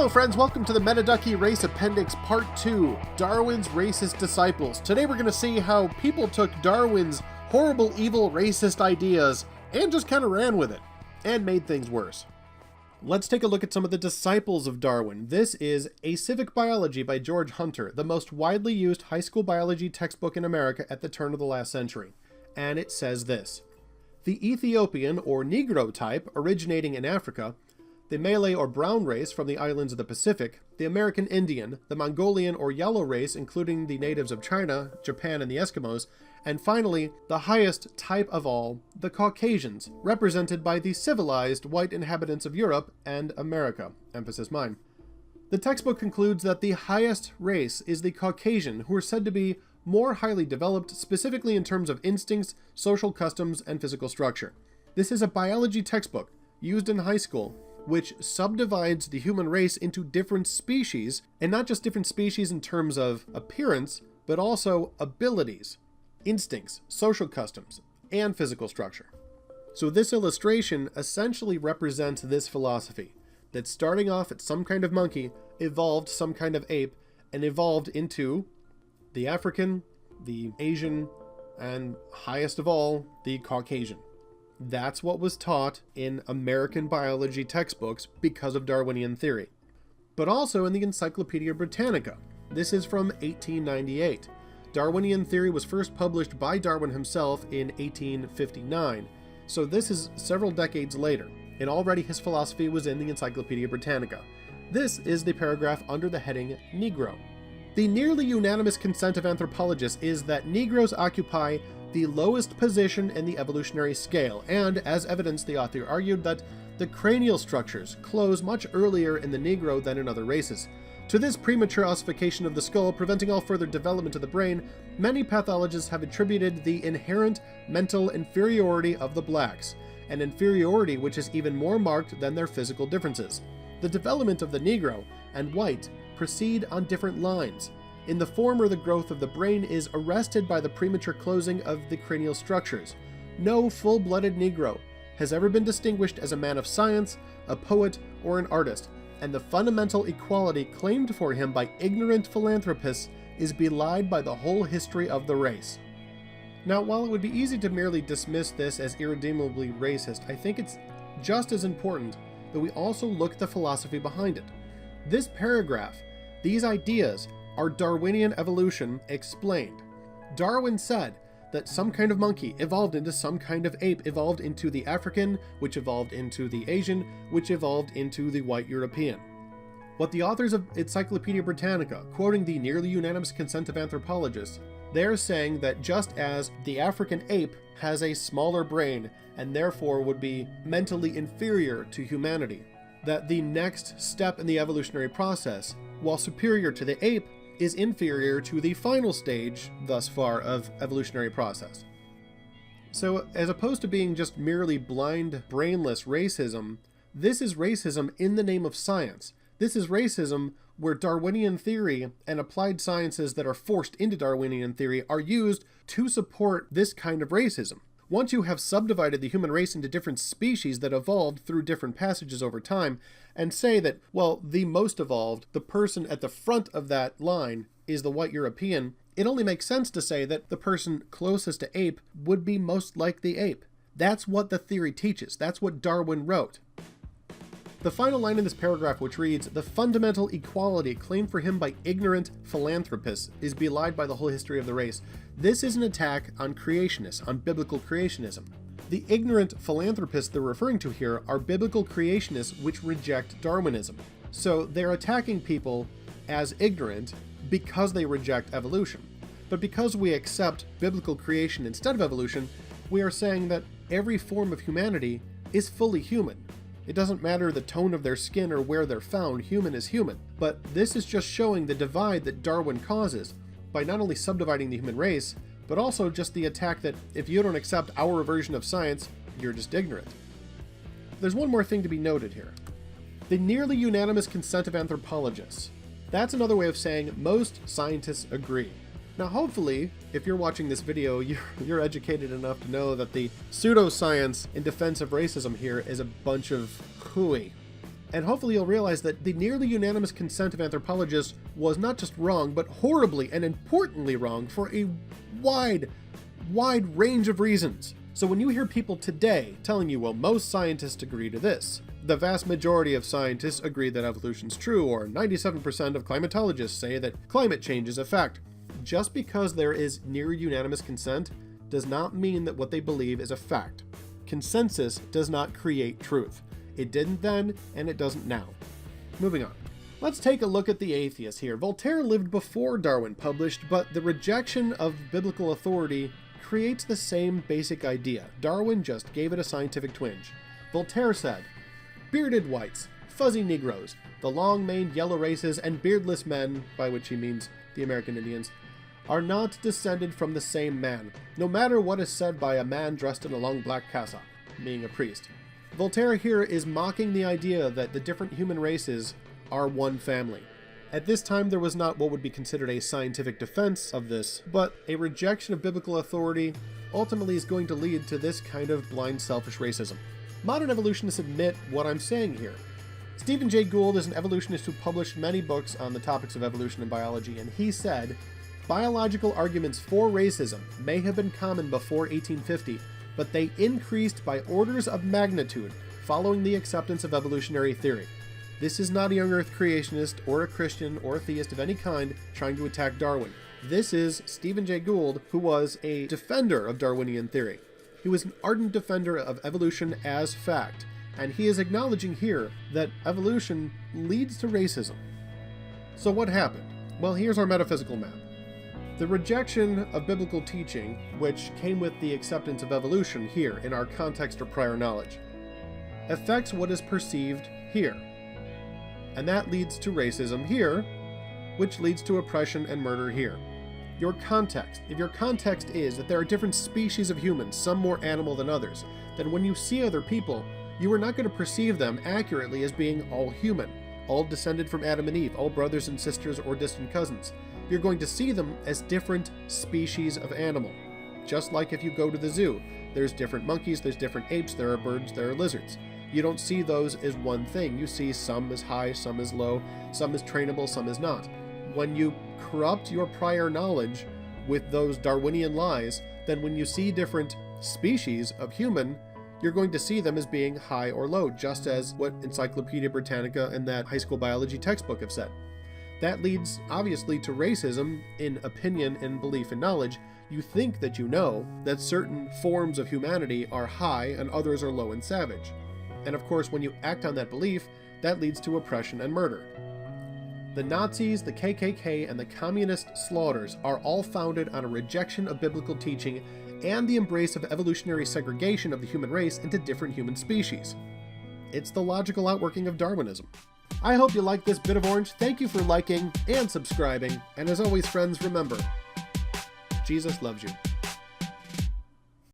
Hello friends, welcome to the Metaducky Race Appendix Part 2, Darwin's Racist Disciples. Today we're going to see how people took Darwin's horrible, evil, racist ideas and just kind of ran with it, and made things worse. Let's take a look at some of the disciples of Darwin. This is A Civic Biology by George Hunter, the most widely used high school biology textbook in America at the turn of the last century. And it says this: the Ethiopian or Negro type originating in Africa, the Malay or brown race from the islands of the Pacific, the American Indian, the Mongolian or yellow race including the natives of China, Japan, and the Eskimos, and finally, the highest type of all, the Caucasians, represented by the civilized white inhabitants of Europe and America. Emphasis mine. The textbook concludes that the highest race is the Caucasian, who are said to be more highly developed, specifically in terms of instincts, social customs, and physical structure. This is a biology textbook used in high school, which subdivides the human race into different species, and not just different species in terms of appearance, but also abilities, instincts, social customs, and physical structure. So this illustration essentially represents this philosophy, that starting off at some kind of monkey, evolved some kind of ape, and evolved into the African, the Asian, and highest of all, the Caucasian. That's what was taught in American biology textbooks because of Darwinian theory. But also in the Encyclopedia Britannica. This is from 1898. Darwinian theory was first published by Darwin himself in 1859. So this is several decades later, and already his philosophy was in the Encyclopedia Britannica. This is the paragraph under the heading Negro. The nearly unanimous consent of anthropologists is that Negroes occupy the lowest position in the evolutionary scale, and as evidence, the author argued that the cranial structures close much earlier in the Negro than in other races. To this premature ossification of the skull, preventing all further development of the brain, many pathologists have attributed the inherent mental inferiority of the blacks, an inferiority which is even more marked than their physical differences. The development of the Negro and white proceed on different lines. In the former, the growth of the brain is arrested by the premature closing of the cranial structures. No full-blooded Negro has ever been distinguished as a man of science, a poet, or an artist, and the fundamental equality claimed for him by ignorant philanthropists is belied by the whole history of the race. Now, while it would be easy to merely dismiss this as irredeemably racist, I think it's just as important that we also look at the philosophy behind it. This paragraph, these ideas, are Darwinian evolution explained. Darwin said that some kind of monkey evolved into some kind of ape, evolved into the African, which evolved into the Asian, which evolved into the white European. What the authors of Encyclopedia Britannica, quoting the nearly unanimous consent of anthropologists, they're saying that just as the African ape has a smaller brain and therefore would be mentally inferior to humanity, that the next step in the evolutionary process, while superior to the ape, is inferior to the final stage thus far of evolutionary process. So as opposed to being just merely blind, brainless racism, this is racism in the name of science. This is racism where Darwinian theory and applied sciences that are forced into Darwinian theory are used to support this kind of racism. Once you have subdivided the human race into different species that evolved through different passages over time, and say that, well, the most evolved, the person at the front of that line, is the white European, it only makes sense to say that the person closest to ape would be most like the ape. That's what the theory teaches. That's what Darwin wrote. The final line in this paragraph, which reads, "The fundamental equality claimed for him by ignorant philanthropists is belied by the whole history of the race." This is an attack on creationists, on biblical creationism. The ignorant philanthropists they're referring to here are biblical creationists which reject Darwinism. So they're attacking people as ignorant because they reject evolution. But because we accept biblical creation instead of evolution, we are saying that every form of humanity is fully human. It doesn't matter the tone of their skin or where they're found, human is human. But this is just showing the divide that Darwin causes by not only subdividing the human race, but also just the attack that if you don't accept our version of science, you're just ignorant. There's one more thing to be noted here. The nearly unanimous consent of anthropologists. That's another way of saying most scientists agree. Now hopefully, if you're watching this video, you're educated enough to know that the pseudoscience in defense of racism here is a bunch of hooey. And hopefully you'll realize that the nearly unanimous consent of anthropologists was not just wrong, but horribly and importantly wrong for a wide range of reasons. So when you hear people today telling you, well, most scientists agree to this, the vast majority of scientists agree that evolution's true, or 97% of climatologists say that climate change is a fact, just because there is near unanimous consent does not mean that what they believe is a fact. Consensus does not create truth. It didn't then, and it doesn't now. Moving on. Let's take a look at the atheist here. Voltaire lived before Darwin published, but the rejection of biblical authority creates the same basic idea. Darwin just gave it a scientific twinge. Voltaire said, "Bearded whites, fuzzy Negroes, the long-maned yellow races, and beardless men," by which he means the American Indians, "are not descended from the same man, no matter what is said by a man dressed in a long black cassock," meaning a priest. Voltaire here is mocking the idea that the different human races are one family. At this time, there was not what would be considered a scientific defense of this, but a rejection of biblical authority ultimately is going to lead to this kind of blind, selfish racism. Modern evolutionists admit what I'm saying here. Stephen Jay Gould is an evolutionist who published many books on the topics of evolution and biology, and he said, "Biological arguments for racism may have been common before 1850, but they increased by orders of magnitude following the acceptance of evolutionary theory. This is not a young earth creationist or a Christian or a theist of any kind trying to attack Darwin. This is Stephen Jay Gould, who was a defender of Darwinian theory. He was an ardent defender of evolution as fact, and he is acknowledging here that evolution leads to racism." So what happened? Well, here's our metaphysical map. The rejection of biblical teaching, which came with the acceptance of evolution here in our context or prior knowledge, affects what is perceived here. And that leads to racism here, which leads to oppression and murder here. Your context. If your context is that there are different species of humans, some more animal than others, then when you see other people, you are not going to perceive them accurately as being all human, all descended from Adam and Eve, all brothers and sisters or distant cousins. You're going to see them as different species of animal. Just like if you go to the zoo, there's different monkeys, there's different apes, there are birds, there are lizards. You don't see those as one thing. You see some as high, some as low, some as trainable, some as not. When you corrupt your prior knowledge with those Darwinian lies, then when you see different species of human, you're going to see them as being high or low, just as what Encyclopedia Britannica and that high school biology textbook have said. That leads, obviously, to racism in opinion and belief and knowledge. You think that you know that certain forms of humanity are high and others are low and savage. And of course, when you act on that belief, that leads to oppression and murder. The Nazis, the KKK, and the communist slaughters are all founded on a rejection of biblical teaching and the embrace of evolutionary segregation of the human race into different human species. It's the logical outworking of Darwinism. I hope you liked this bit of orange. Thank you for liking and subscribing. And as always, friends, remember, Jesus loves you.